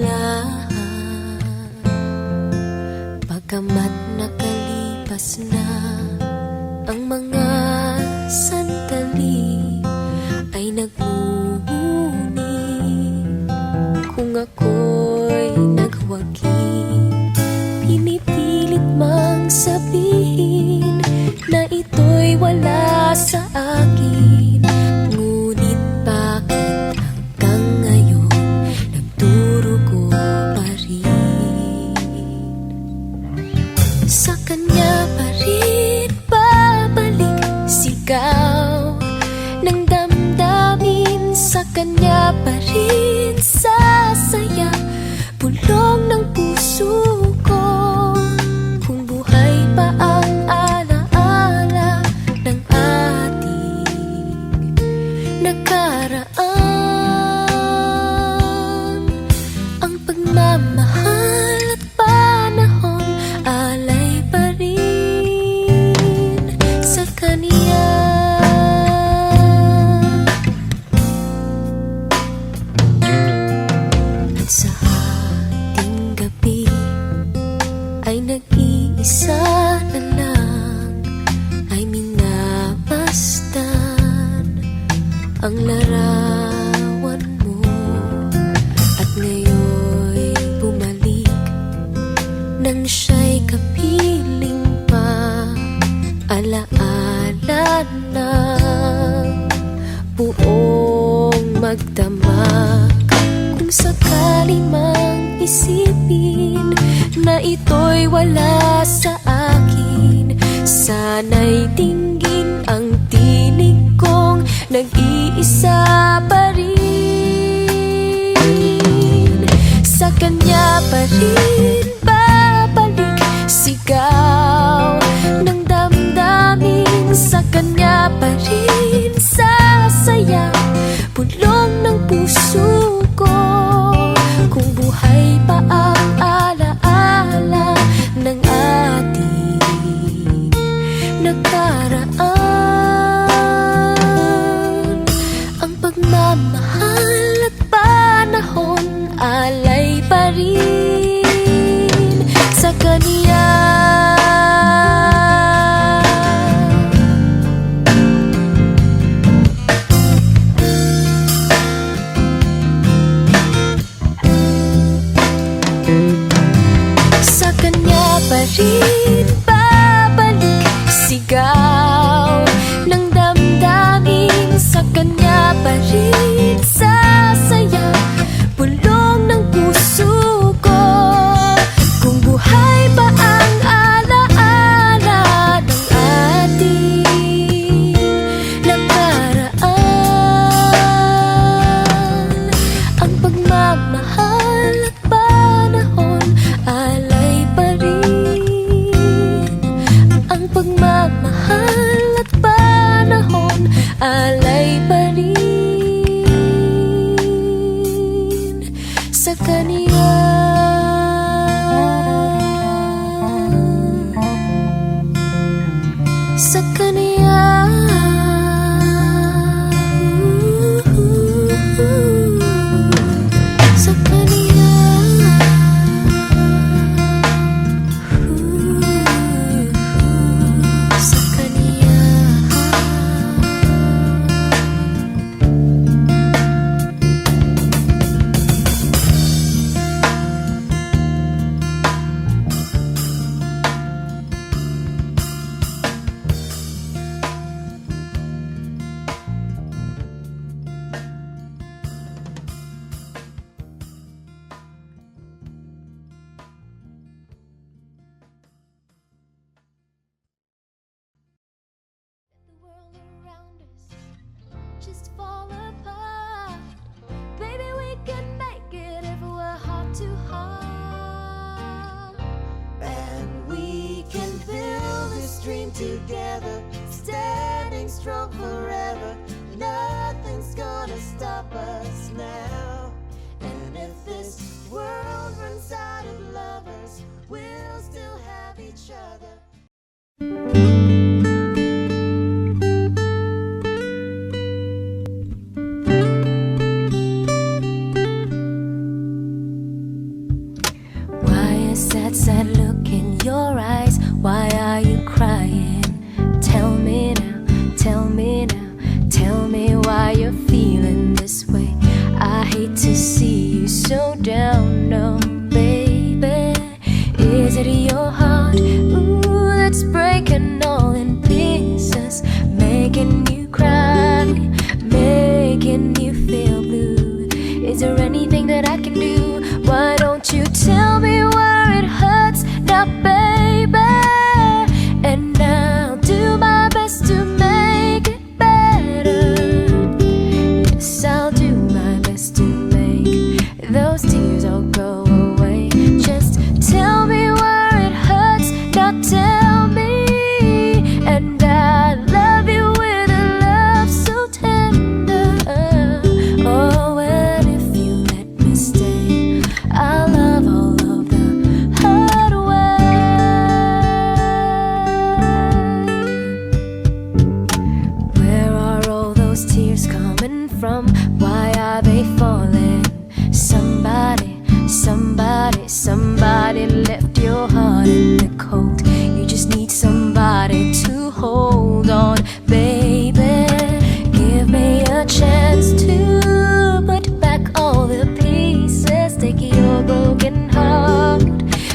lahat. Pagkamat nakalipas na ang mga sandali, ay nagmumuni kung ako'y nagwagi. Pinipilit mang sabihin na ito'y wala sa akin, ngunit bakit hanggang ngayon nagdurugo pa rin? Sa kanya pa rin babalik sigaw ng damdamin, sa kanya pa rin sasaya bulong ng puso ko. Kung buhay pa ang alaala ng ating nakaraan, ang pagmamahal at panahon alay pa rin sa kaniya. At sa ating gabi ay nag-iisa na lang, ay minabastan ang larawan mo. At ngayon'y bumalik nang siya'y kapiling pa, alaala ng buong magdamag. Kung sakali mang isipin na ito'y wala sa akin, sana'y dinggin ang tinig kong nag-iisa pa rin. Sa kanya pa rin babalik sigaw ng damdamin, sa kanya pa rin sasaya bulong ng puso ko. Kung buhay pa ang alaala ng ating nakaraan, ang pagmamahal at panahon alay pa rin sa kaniya. Sa kanya pa rin babalik sigaw ng damdamin, sa kanya pa rin sasaya bulong ng puso ko. Kung buhay pa ang alaala ng ating nakaraan, ang pagmamahal at panahon alay pa rin. Ang pagmamahal at panahon alay pa rin sa kaniya. Sa kaniya. Sa kaniya. Sa kaniya. Just fall apart. Baby, we can make it if we're heart to heart. And we can build this dream together, standing strong forever. Nothing's gonna stop us now. And if this world runs out of lovers, we'll still have each other. sad, sad look in your eyes. Why are you crying? Tell me now, tell me now, tell me why you're feeling this way. I hate to see you so down, no, baby. Is it your heart, ooh, that's breaking all in pieces, making you cry, making you feel blue? Is there anything that I can do? Why don't you tell me where it hurts now, baby? And I'll do my best to make it better. Yes, I'll do my best to make those tears all go away. Just tell me where it hurts now, tell me. And I love you with a love so tender. Oh, and if you let me stay, I'll love all of the hard way. Where are all those tears coming from? Why are they falling? Somebody, somebody, somebody left your heart in the cold. You just need somebody to hold on, baby. Give me a chance to put back all the pieces. Take your broken heart,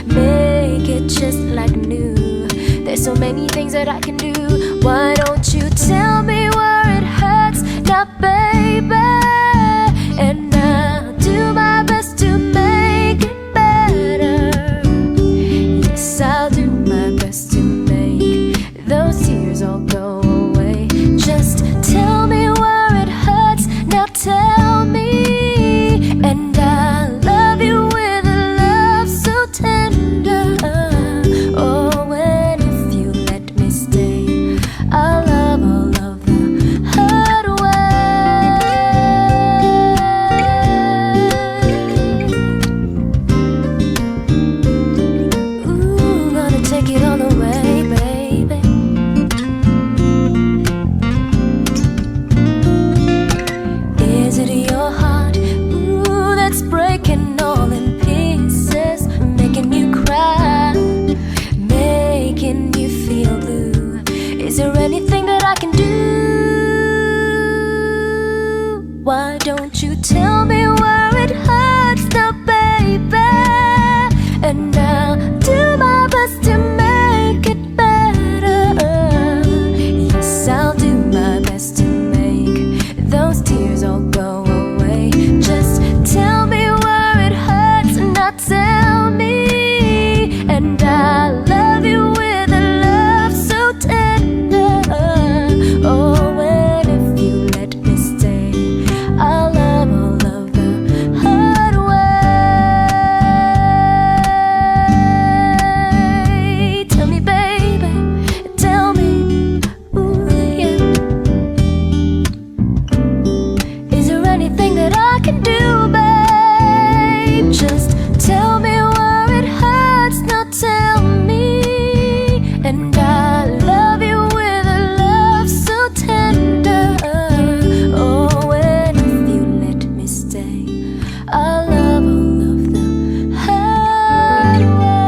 make it just like new. There's so many things that I can do. Why don't you tell me where it hurts now, baby? And I'll do my best to make it better. Yes, I'll do my best to make those tears all go away. Just tell me where it hurts now, tell me. And I love you with a love so tender. Oh, and if you let me stay, I'll love all of the hard way. Ooh, gonna take it all away, baby. Is it your heart, ooh, that's breaking all in pieces, making you cry, making you feel blue? Is there anything that I can do? Why don't you tell me where it hurts now, baby? And I'll do my best to make it better. Yes, I'll do my best to make those tears all go away. Just tell me where it hurts and not tell me. And I love you with a love so tender. Oh, and if you let me stay, I'll love all of the hard way. Tell me, baby, tell me, ooh, yeah. Is there anything that I can do, babe? Just tell me where it hurts now, tell me. And I love you with a love so tender. Oh, and if you let me stay, I'll love all of the hard way.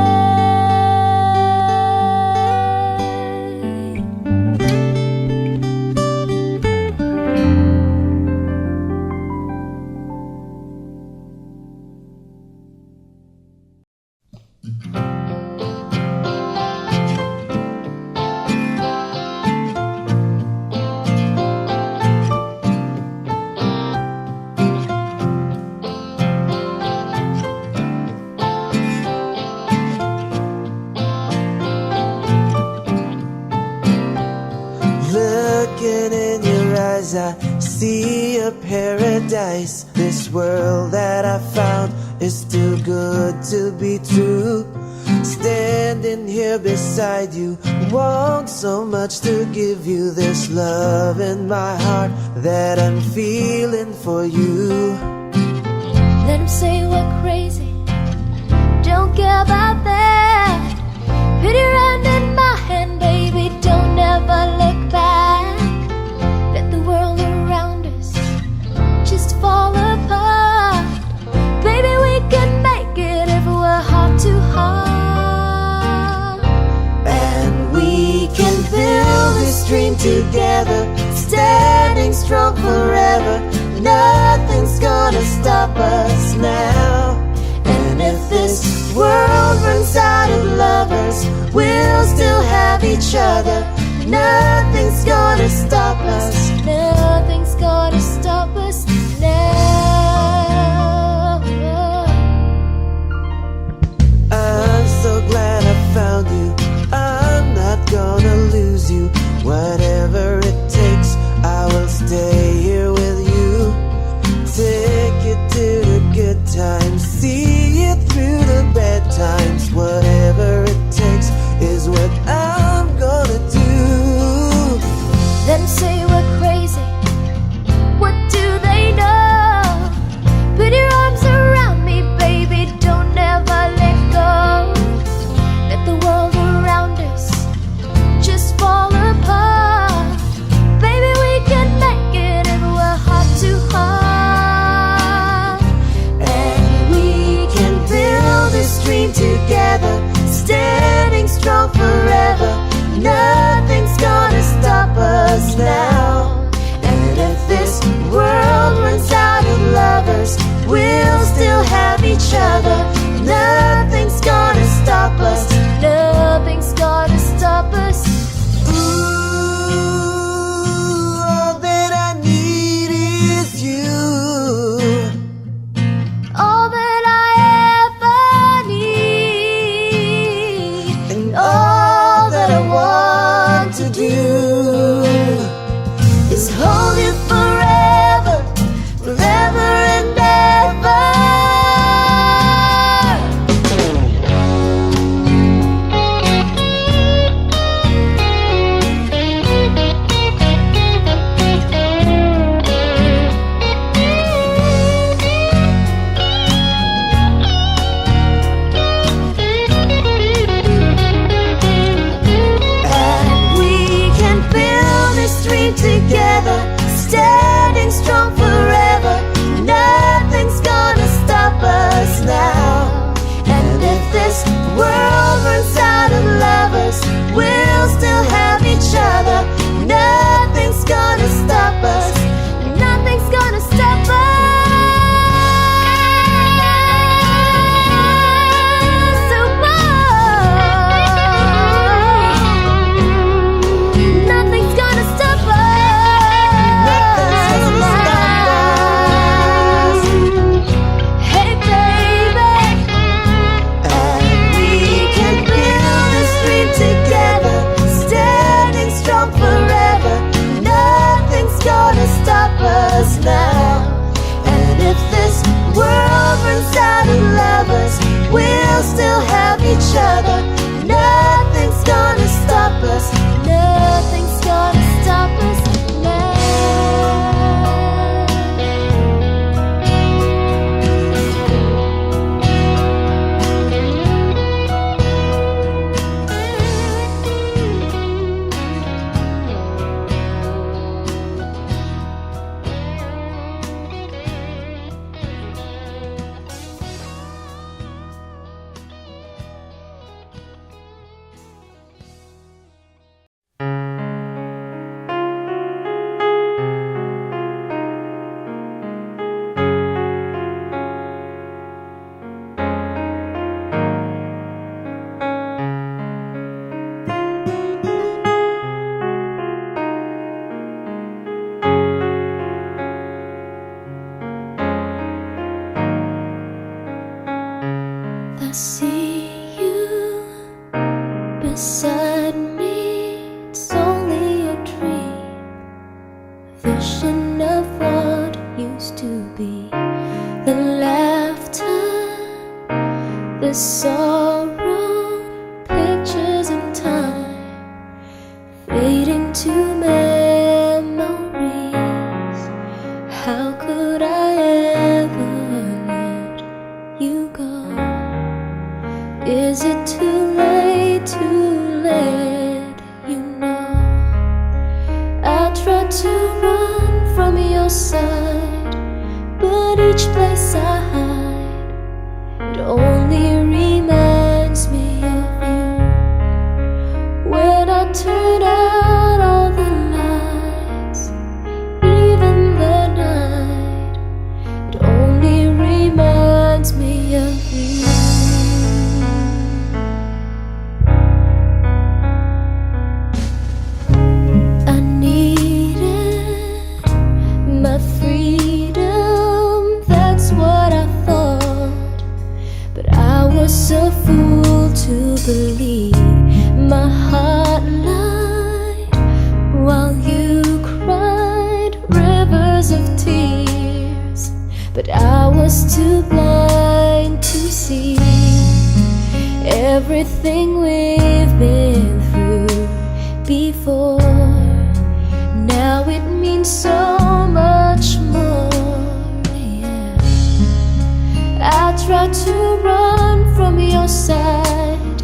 Looking in your eyes, I see a paradise. This world that I found is too good to be true. Standing here beside you, want so much to give you this love in my heart that I'm feeling for you. Let him say we're crazy, don't care about that. Put your hand in my hand, baby, don't ever look back. Let the world around us just fall apart. Baby, we can make it if we're heart to heart. together, standing strong forever. Nothing's gonna stop us now. And if this world runs out of lovers, we'll still have each other. Nothing's gonna stop us. Nothing's gonna stop us now. I'm so glad I found you. I'm not gonna lose you. Whatever it takes, I will stay here with you. Take you to the good times, see you through the bad times. Whatever it takes is what I'm gonna do. Them say we're crazy, what do they know? Put your arms around me, baby, don't ever let go. Let the world around us just fall apart. Baby, we can make it if we're heart to heart. And we can build this dream together, standing strong forever. Nothing's gonna stop us now. And if this world runs out of lovers, we'll still have each other. Nothing's gonna stop us. Nothing's gonna stop us. Ooh, all that I need is you. All that I ever need, And all that I want to do is hold you forever, forever and ever. And we can build this dream together, standing strong forever. Nothing's gonna stop us now. And if this world runs out of lovers, we'll still have each other. Nothing's gonna stop us. Nothing's gonna stop us. Nothing's gonna stop us. Nothing's gonna stop us. Hey, baby. And we can build this dream together, standing strong forever. Nothing's gonna stop us now. And if this world runs out of lovers, we'll still have each other. Nothing's gonna stop us. Nothing's gonna stop us now. I see you beside me. It's only a dream, vision of what used to be. The laughter, the sorrow, pictures in time, fading to memories. How could I ever let you go? Is it too late to let you know? I tried to run from your side, but each place I hide, it only reminds me of you. When I turn out all the lights, was a fool to believe my heart lied while you cried rivers of tears. But I was too blind to see everything we've been through before. Now it means so much more, yeah. I tried to run from your side,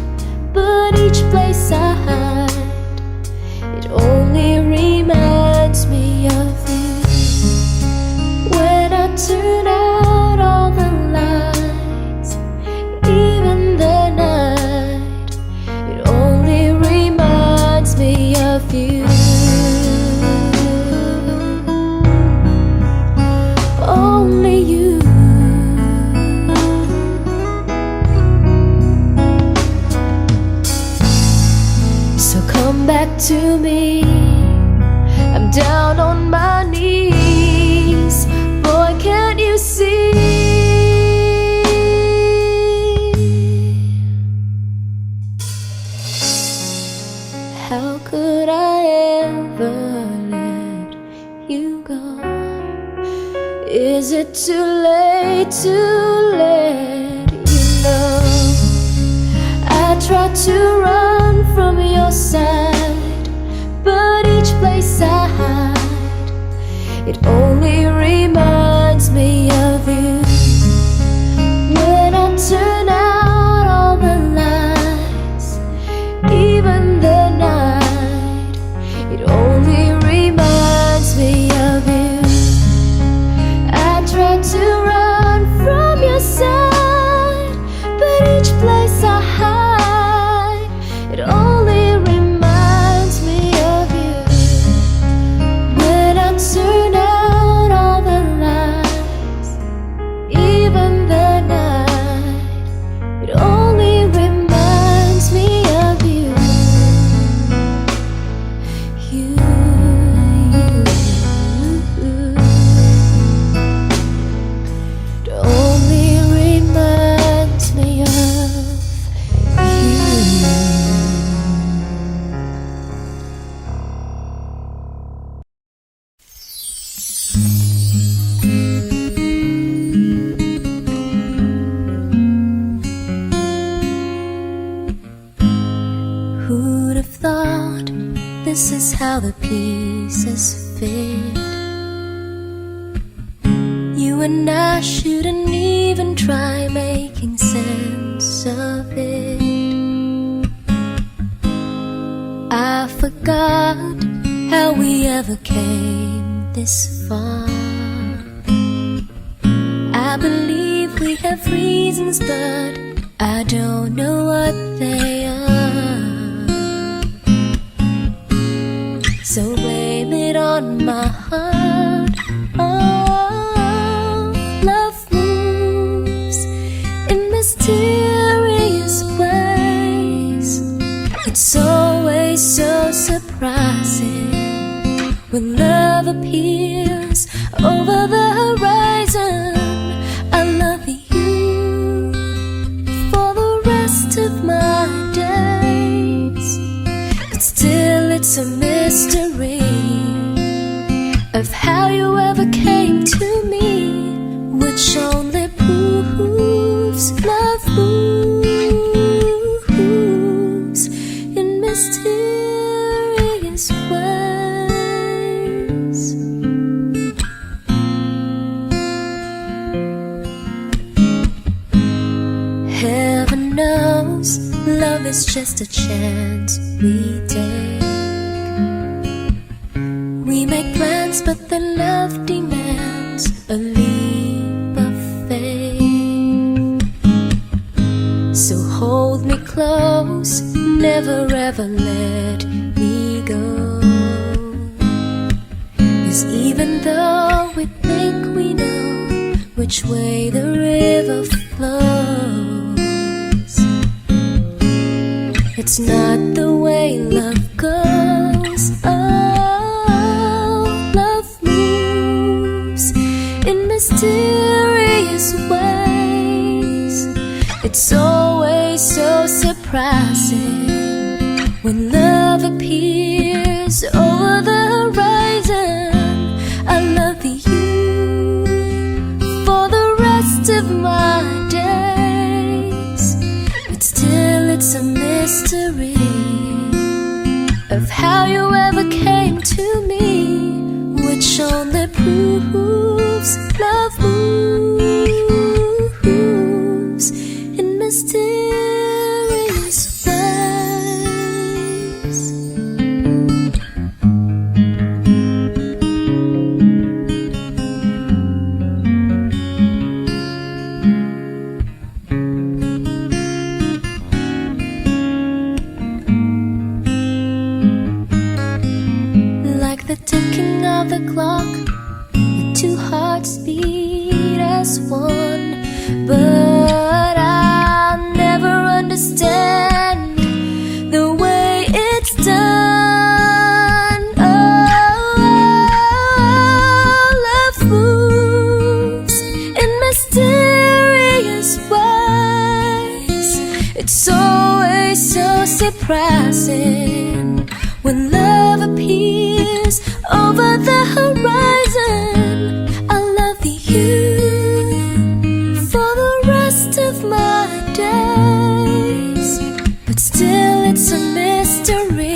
but each place I hide, it only reminds me of you. When I turn out all the lights, even the night, it only reminds me of you. Only you. So come back to me. I'm down on my knees. Boy, can't you see? How could I ever let you go? Is it too late to let you know? I tried to run from your side, but each place I hide, it only reminds me of you. When I turn out all the lights, even the night, it only reminds me of you. I tried to run from your side, but each place I hide, it only reminds me of you. When I turn out all the lights, even the night, it only reminds me of you. You. It only reminds me of you. Who'd have thought this is how the pieces fit? You and I shouldn't even try making sense of it. I forgot how we ever came this far. I believe we have reasons, but I don't know what they are. So blame it on my heart. Oh, love moves in mysterious ways. It's always so surprising when love appears over the horizon. I love you for the rest of my days, but still it's a mystery of how you ever came to me, which only proves love moves in mysterious ways. Heaven knows love is just a chance we take. We make plans, but then love demands a leap of faith. So hold me close, never ever let me go. 'Cause even though we think we know which way the river flows, it's not the way love goes. Oh, love moves in mysterious ways. It's all surprising when love appears over the horizon. I love you for the rest of my days, but still it's a mystery of how you ever came to me, which only proves love moves in mysterious ways. Like the ticking of the clock, the two hearts beat as one, but I'll never understand the way it's done. Oh, love moves in mysterious ways. It's always so surprising when love appears over the horizon. I love you for the rest of my days, but still it's a mystery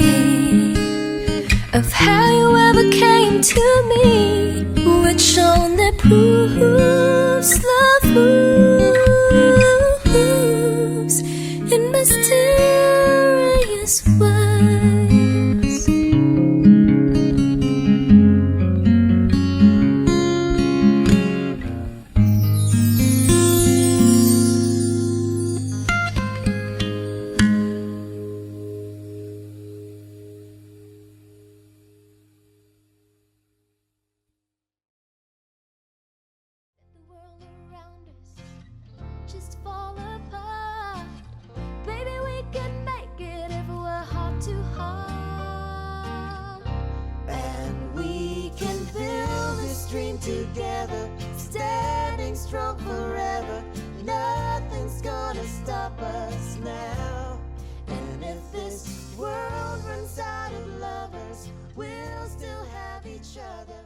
of how you ever came to me, which only proves love moves in mysterious ways. The world around us just fall apart. Baby, we can make it if we're heart to heart. And we can build this dream together, standing strong forever. Nothing's gonna stop us now. And if this world runs out of lovers, we'll still have each other.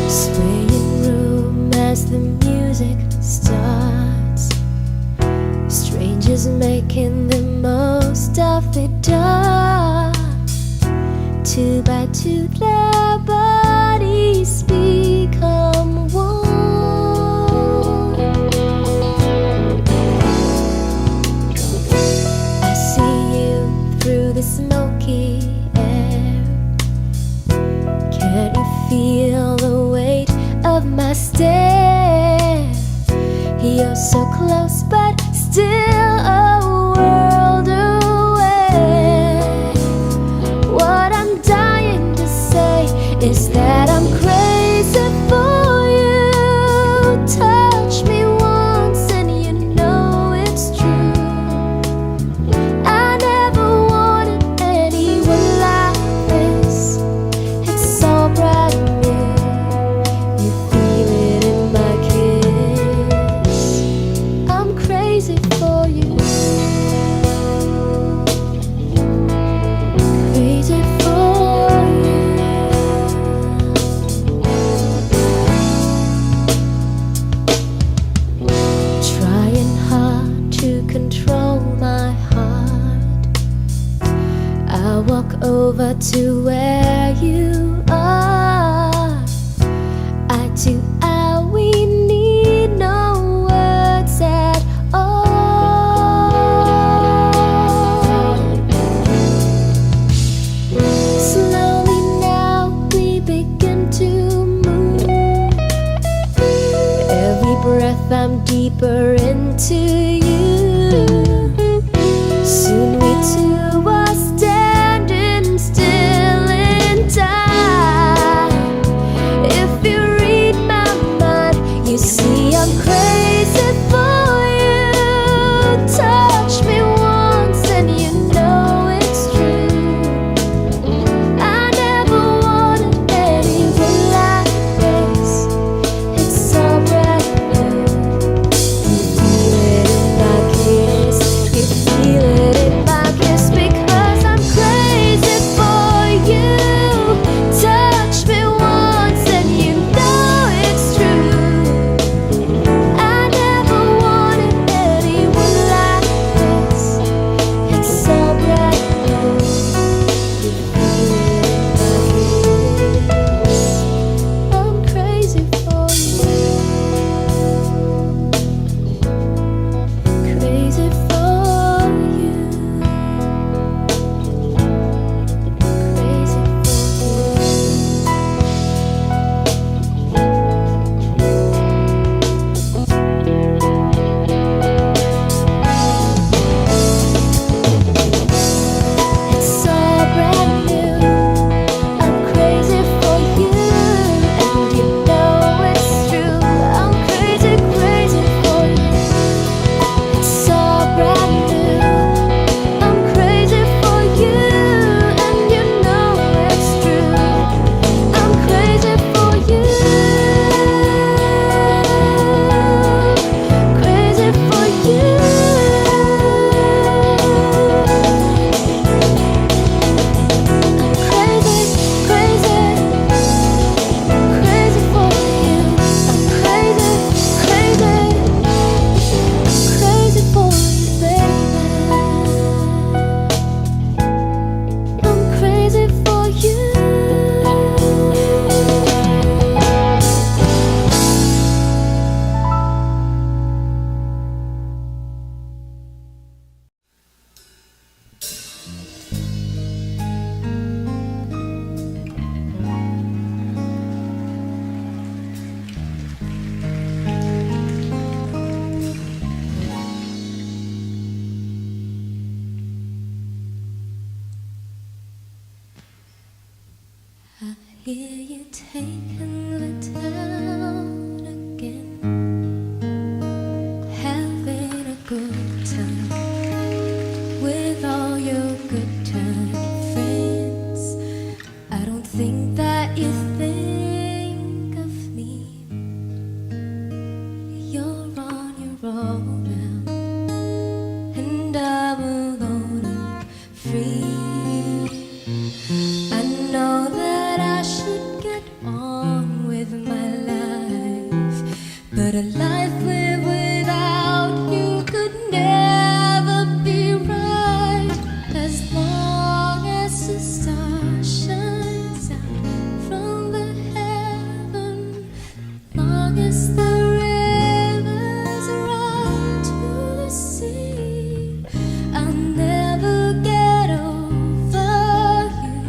Swaying room as the music starts, strangers making the most of the dark. Two by two their bodies become one. I see you through the smoky air. Can you feel the weight of my stare? You're so close but still a world away. What I'm dying to say is that I'm crazy for you. Touch me once and you know it's true. I never wanted anyone like this. It's so brand new. You feel it in my kiss. I'm crazy for you. Crazy for you. Trying hard to control my heart, I walk over to where you are. Eye to eye, we need no words at all. Slowly now we begin to move. Every breath I'm deeper into you. Soon we two are standing still in time. I hear you taking the town again, having a good time with all your good time friends. I don't think that you think of me. You're on your own now, and I'm alone and free. I know that I should get on with my life, but a life lived without you could never be right. As long as the star shines out from the heaven, long as the rivers run to the sea, I'll never get over you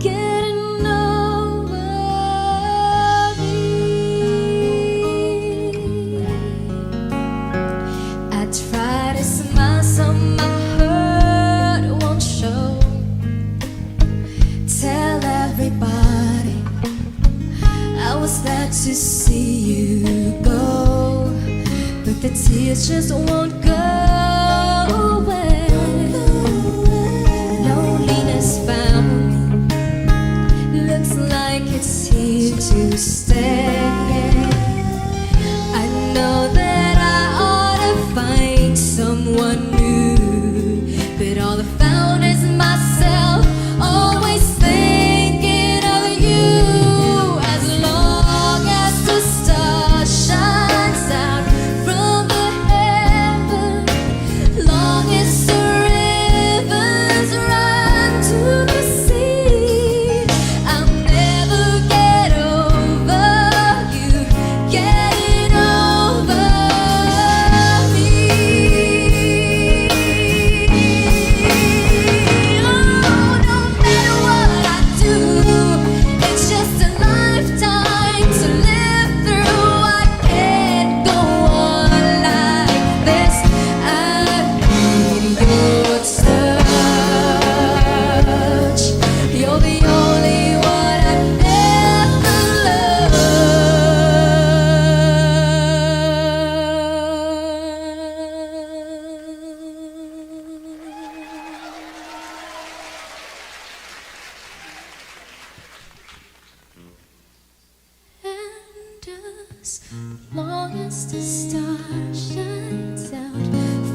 getting over me. I try to smile so my hurt won't show. Tell everybody I was glad to see you go, but the tears just won't go away. Loneliness found me, looks like it's here to stay. I know that I ought to find someone new, but all I found is myself, always thinking of you. As long as the star shines out from the heaven, long as the rivers run to the sea, I'll never get over you getting over me. Oh, no matter what I do, it's just a lifetime to live through. I can't go on like this. I need your touch. You're the only one I've ever loved. And as long as the star shines out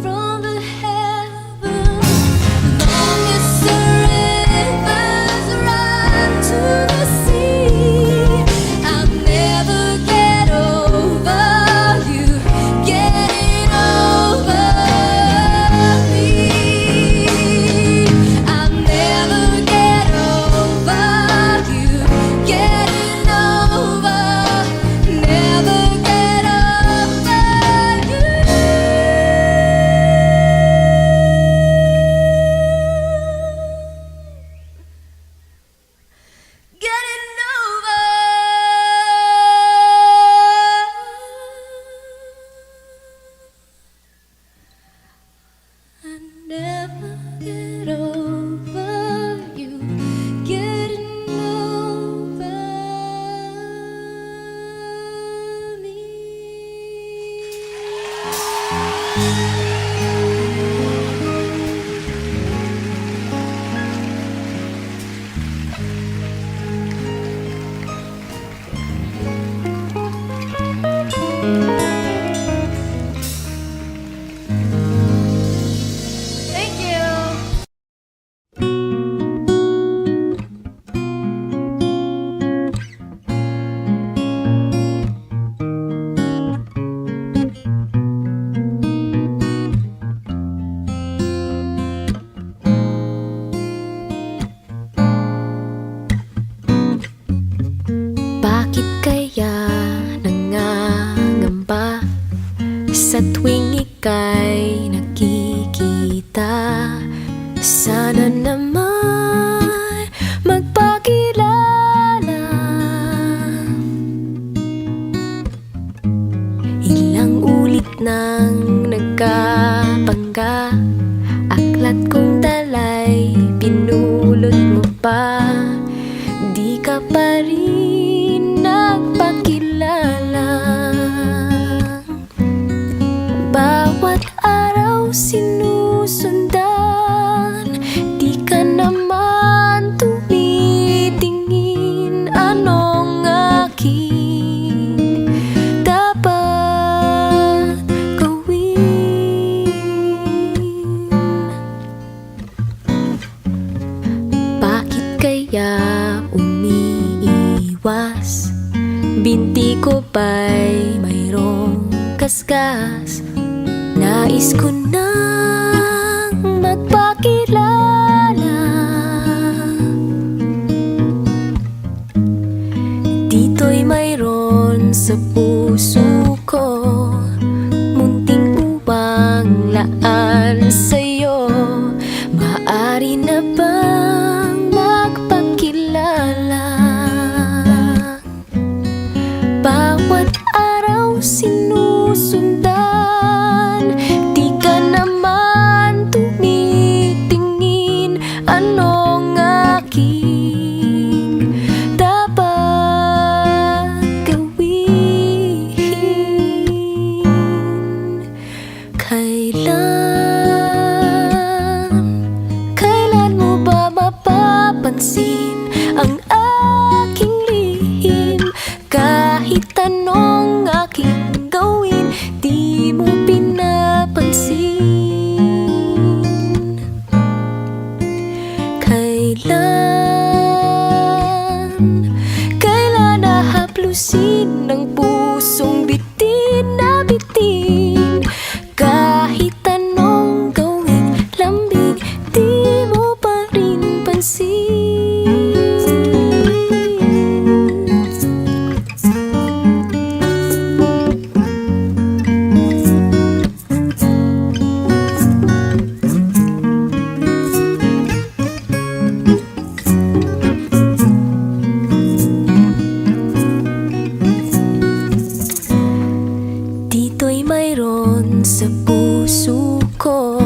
from the heaven, long as the rivers run to the sea, I'll never get over you getting over me. I'll never get over you getting over, never get over you. Getting over. I never get over you getting over me. Thank you. Bakit kaya nangangamba sa tuwing ika'y nakikita? Sana naman magpakilala. Ilang ulit nang nagkapangga, aklat kong dalay pinulot mo pa. Di ka ka pa rin nagpakilala. Bawat araw sinusundan, di ka naman tumitingin. Anong aking dapat gawin? Bakit kaya umiiwas? Binti ko ba'y mayroong kaskas? Nais ko nang magpakilala. Dito'y mayroon sa puso ko, munting uwang laan sa'yo. Maaari na bang magpakilala? Bawat araw sinusundan, di ka naman tumitingin. Anong aking dapat gawin? Kailan mo ba mapapansin ang aking lihim? Kahit anong aking gawin, di mo pinapansin. Kailan nahaplusin ng pusong bitin na bitin? Kahit anong gawin, lambing, di mo pa rin pansin. Dito'y mayroon sa puso ko,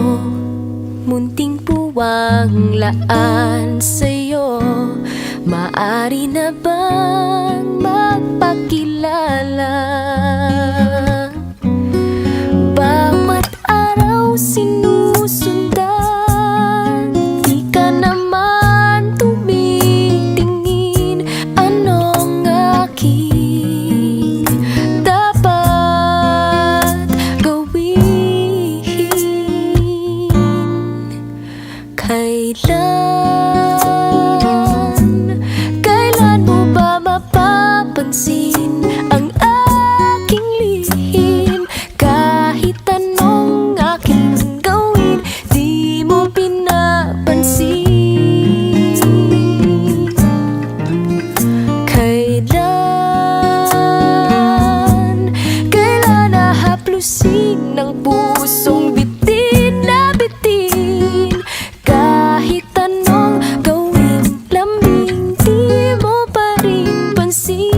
munting puwang laan sa'yo. Maaari na bang magpakilala? Bawat araw sinusundan, di ka naman tumitingin. Anong aking dapat gawin? Kailan mo ba mapapansin ang aking lihim? Kahit anong aking gawin, di mo pinapansin. Kailan nahaplusin ng pusong bitin na bitin? Kahit anong gawin, lambing, di mo pa rin pansin.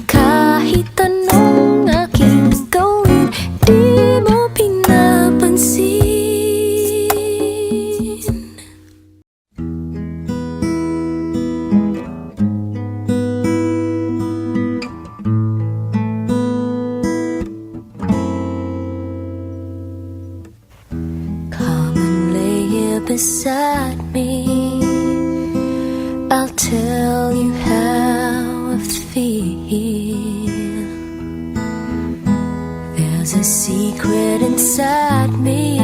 Kahit anong aking gawin, di mo pinapansin. Come and lay here beside me, I'll tell you how I feel. There's a secret inside me,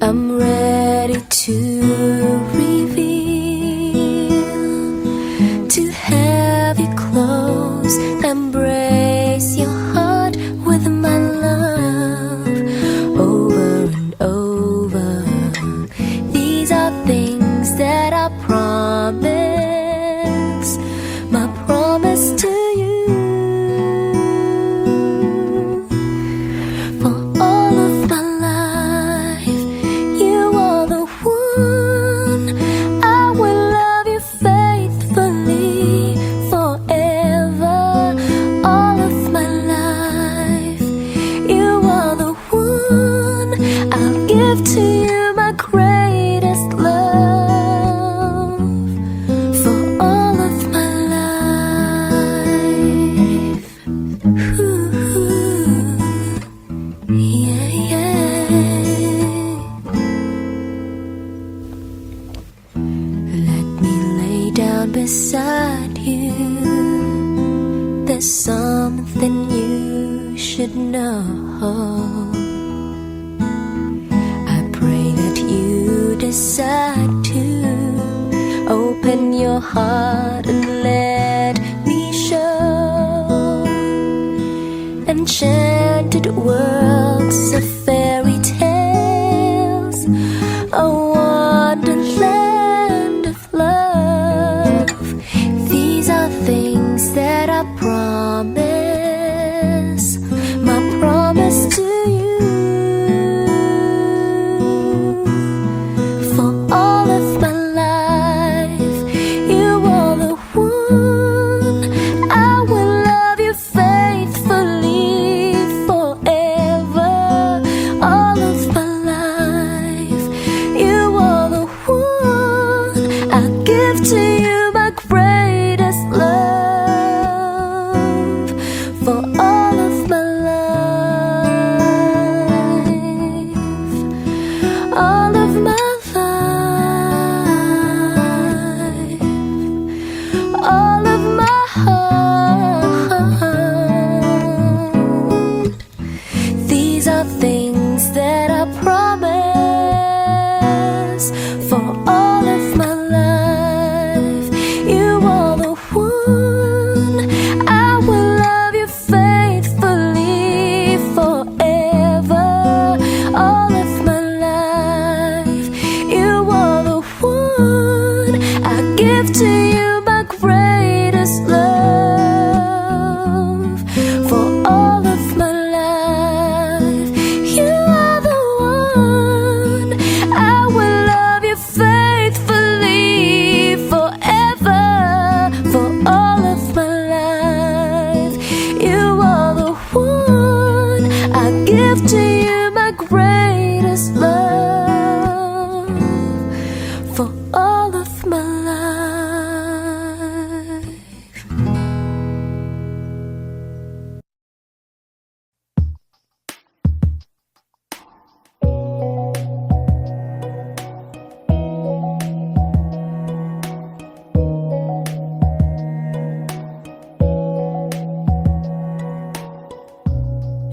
I'm ready to reveal. To have you close, embrace your heart with my love. Over and over, these are things that I promise, my promise to you. For all of my life, you are the one. I will love you faithfully forever. All of my life, you are the one. I'll give to you my greatest around beside you. There's something you should know. I pray that you decide to open your heart and let me show enchanted worlds of fairy tales, a wonderland of love. These are things that I promise, my promise to you. For all of my life, you are the one. I will love you faithfully forever. All of my life, you are the one. I give to you my greatest love. For all of my life, all of my life, all of my heart. These are things that I promise. For all of my life, you are the one. I will love you faithfully forever. All of my life, you are the one. I give to you my greatest love. For all of my life, you are the one. I will love you faithfully forever. For all of my life, you are the one. I give to you my greatest love. For all of my life.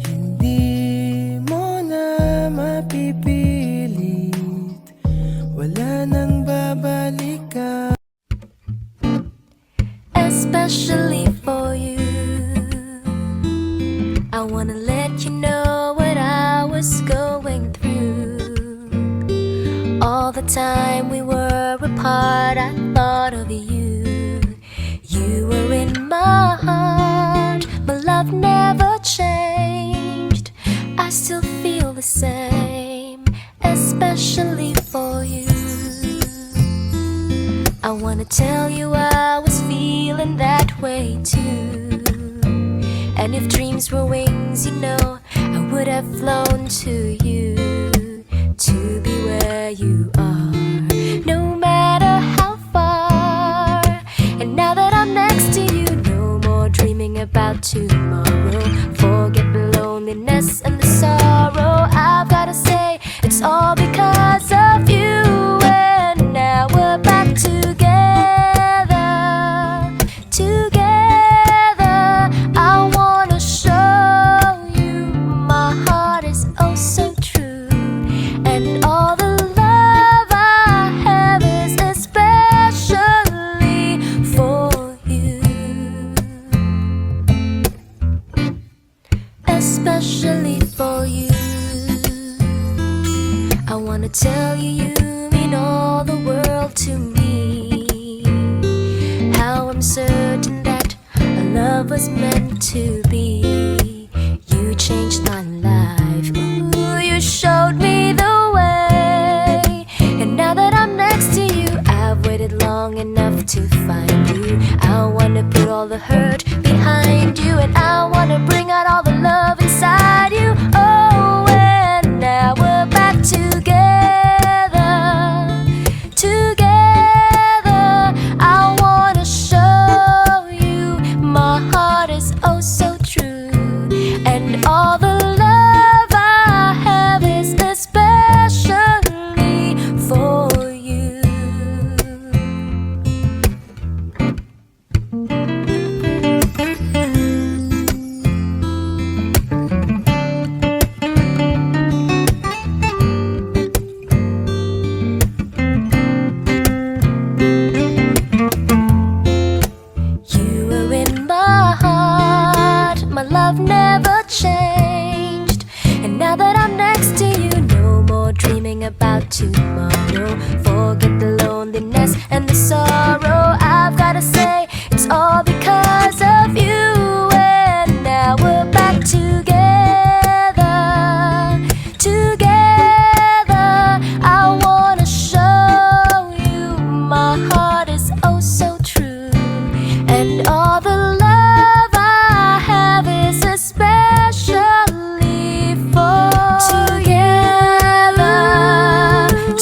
Hindi mo na mapipilit, wala nang babalikan. Especially for you, I wanna let you know what I was going through. All the time we were apart, I thought of you. You were in my heart, my love never changed. I still feel the same, especially for you. I wanna tell you I was feeling that way too. And if dreams were wings, you know, I would have flown to you, to be where you are, no matter how far. And now that I'm next to you, no more dreaming about tomorrow. Forget the loneliness and the sorrow. I've gotta say, it's all because of you. And now we're back together, together. I wanna show you my heart is oh so true. And all the love I have is especially for you. Especially for you. I wanna tell you, you mean all the world to me. How I'm certain that our love was meant to be. You changed my life. Ooh, you showed me the way. And now that I'm next to you, I've waited long enough to find you. I wanna put all the hurt behind you, and I wanna bring out all the love inside you. Oh, and now we're back together, together. I wanna show you my heart is oh so true. And all the love I have is especially for you. know. Forget the loneliness and the sorrow. I've gotta say, it's all because of you. And now we're back together. Together, I wanna show you my heart is oh so true. And all the love I have is especially for together.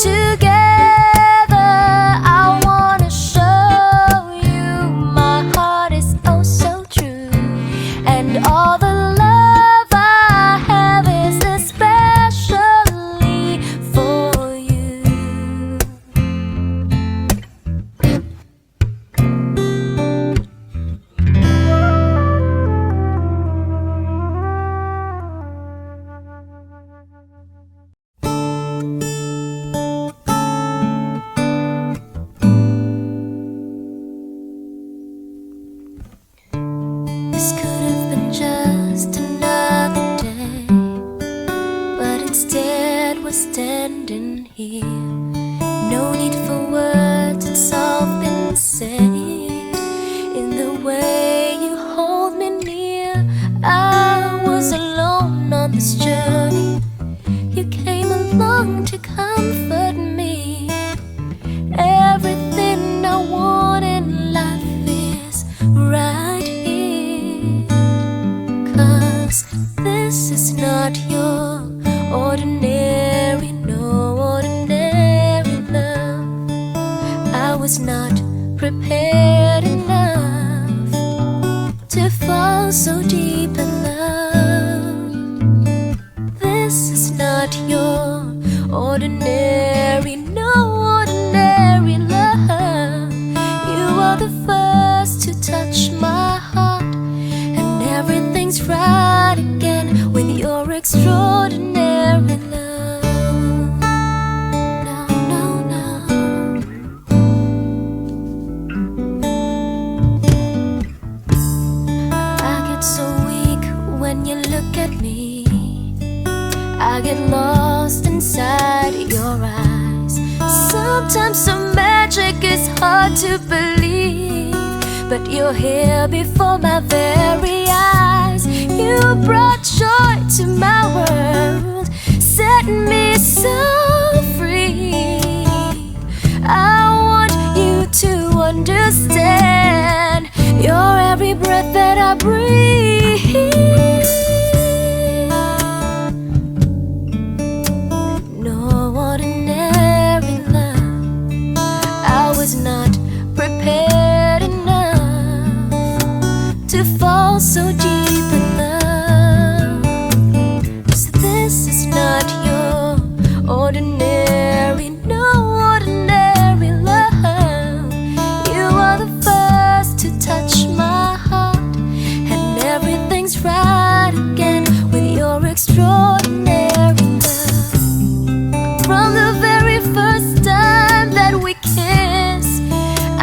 Together, I wanna show you my heart is oh so true. And all the love I have is especially for you. This could have been just another day, but instead we're standing here. No need for words, it's all been said. In the way you hold me near, I was alone on this journey. You came along to comfort me. Everything I want in life is right here. 'Cause this is not your ordinary, no ordinary love. I was not prepared enough to fall so deep in love. This is not your ordinary, no ordinary love. You are the first to touch my heart, and everything's right again with your extraordinary love. No, no, no. I get so weak when you look at me. I get lost inside your eyes. Sometimes some magic is hard to believe, but you're here before my very eyes. You brought joy to my world, set me so free. I want you to understand, you're every breath that I breathe. No ordinary love. I was not prepared enough to fall so deep in love. 'Cause this is not your ordinary, no ordinary love. You are the first to touch my heart, and everything's right again with your extraordinary love. From the very first time that we kissed,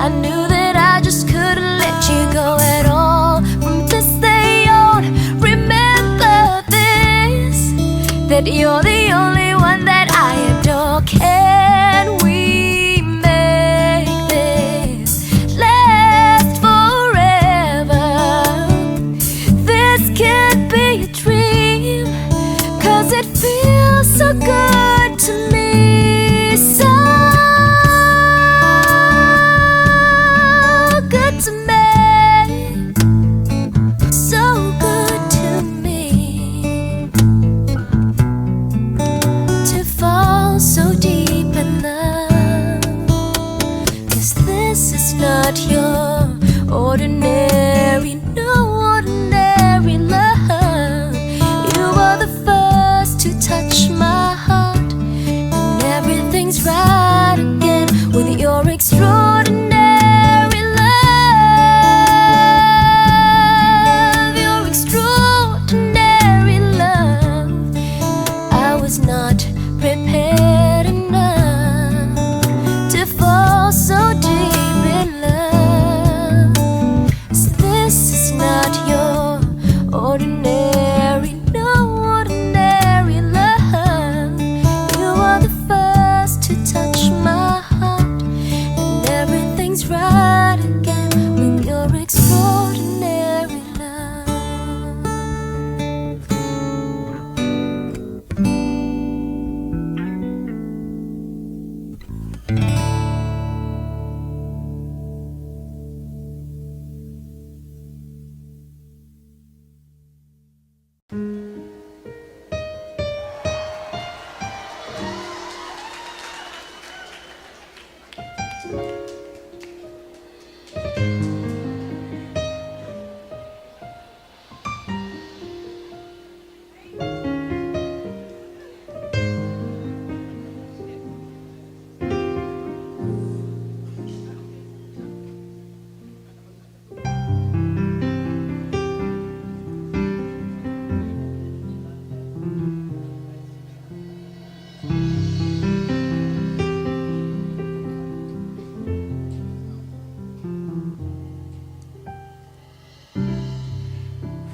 I knew that I just couldn't let you go at all. From this day on, remember this, that you're the only one that I adore. Can we make this last forever? This can't be a dream, 'cause it feels so good to me. So good to me. So good to me. To fall so deep in love. 'Cause this is not your ordinary, no ordinary love. You are the first to touch my heart, and everything's right again with your extraordinary love. Your extraordinary love. I was not prepared enough to fall so deep in love. So this is not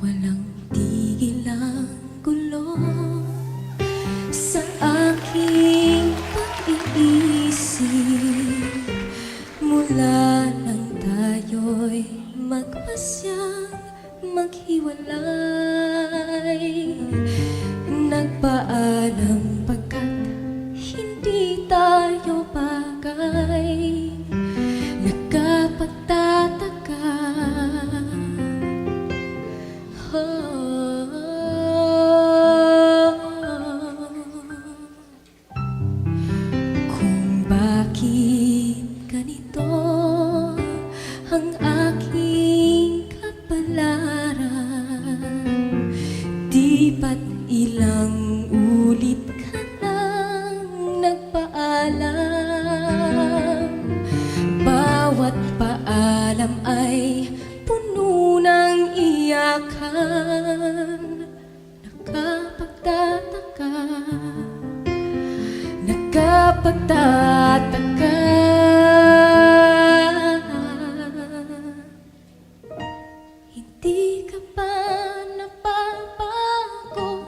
Walang tigil ang gulo sa aking pag-iisip mula nang tayo'y magpasyang maghiwalay. Nagpaalam pagkat hindi tayo bagay. Nakapagtataka kung bakit ganito ang aking kapalaran. Di ba't ilang ulit ka nang nagpaalam? Bawat paalam ay puno ng iyakan. Nakapagtataka, nakapagtataka. Hindi ka ba napapagod?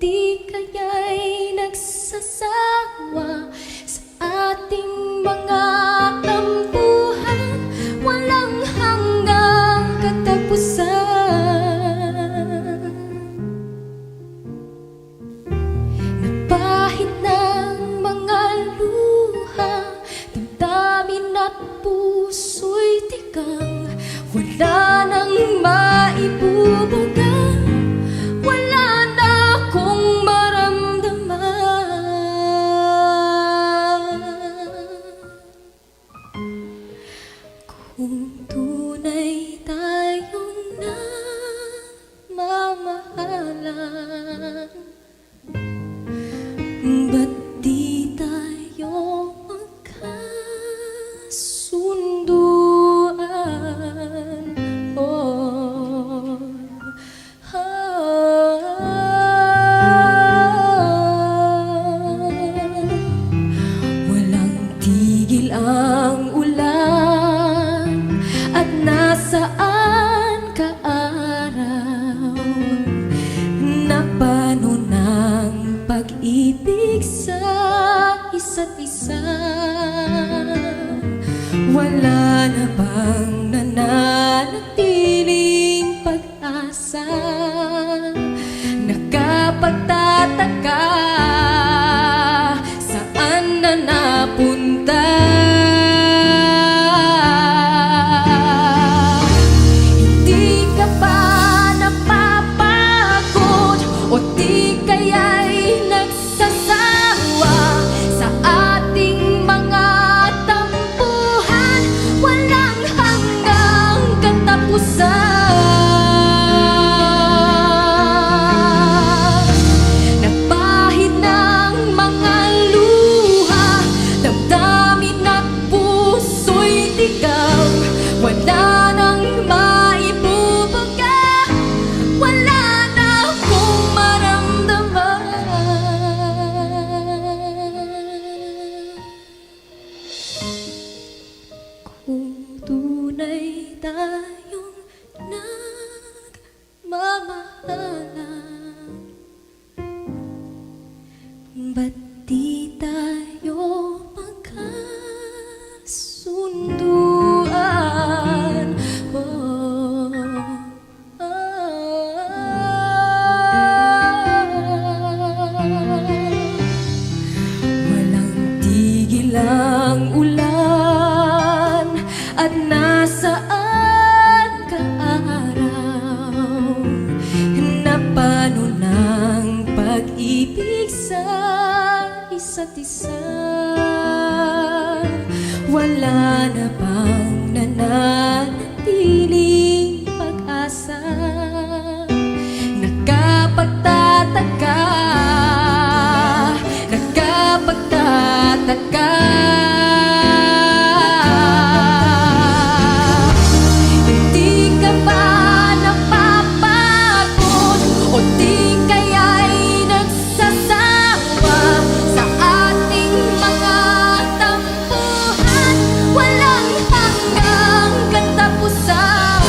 Di kaya'y nagsasawa sa ating mga tampuhan? Walang hanggang katapusan. Napahid ng mga luha, damdamin at puso'y tigang. Wala nang maibubuga, wala na akong maramdaman. Kung tunay tayong nagmamahalan, ba't di tayo magkasunduan? Oh, walang tigil ang ulan at nasaan ka araw. Napano ng pag-ibig sa isa't isa? Wala na bang nananatiling pag-asa? Nakapagtataka, saan na napunta? Hindi ka ba napapagod o di kaya'y nagsasawa sa ating mga tampuhan? Walang hanggang katapusan. Nagpahid ng mga luha, damdamin at puso'y tigaw. Wala nang maibubuga, wala na akong maramdaman. Kung tunay tayong nagmamahalan, ba't di tayo magkasunduan? Oh, walang tigil ang ulan at nasaan ka araw. Napano ng pag-ibig sa isa't isa? Wala na bang nananatiling pag-asa? Nakapagtataka, nakapagtataka. Hindi ka ba napapagod o di kaya'y nagsasawa sa ating mga tampuhan? Walang hanggang katapusan.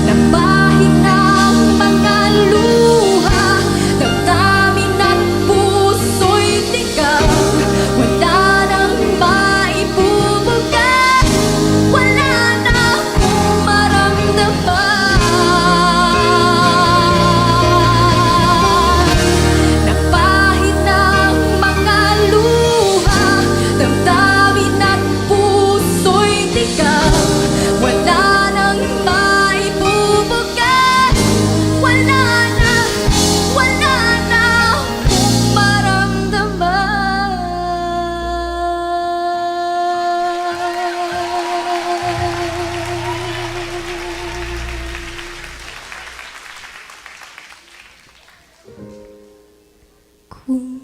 Nabahin ng mga luha, damdamin at puso'y tigang. Wala nang maibubuga, wala na akong maramdaman. Nabahin ng mga luha, damdamin at puso'y tigang. Wala nang maibubuga, wala na akong maramdaman. Kung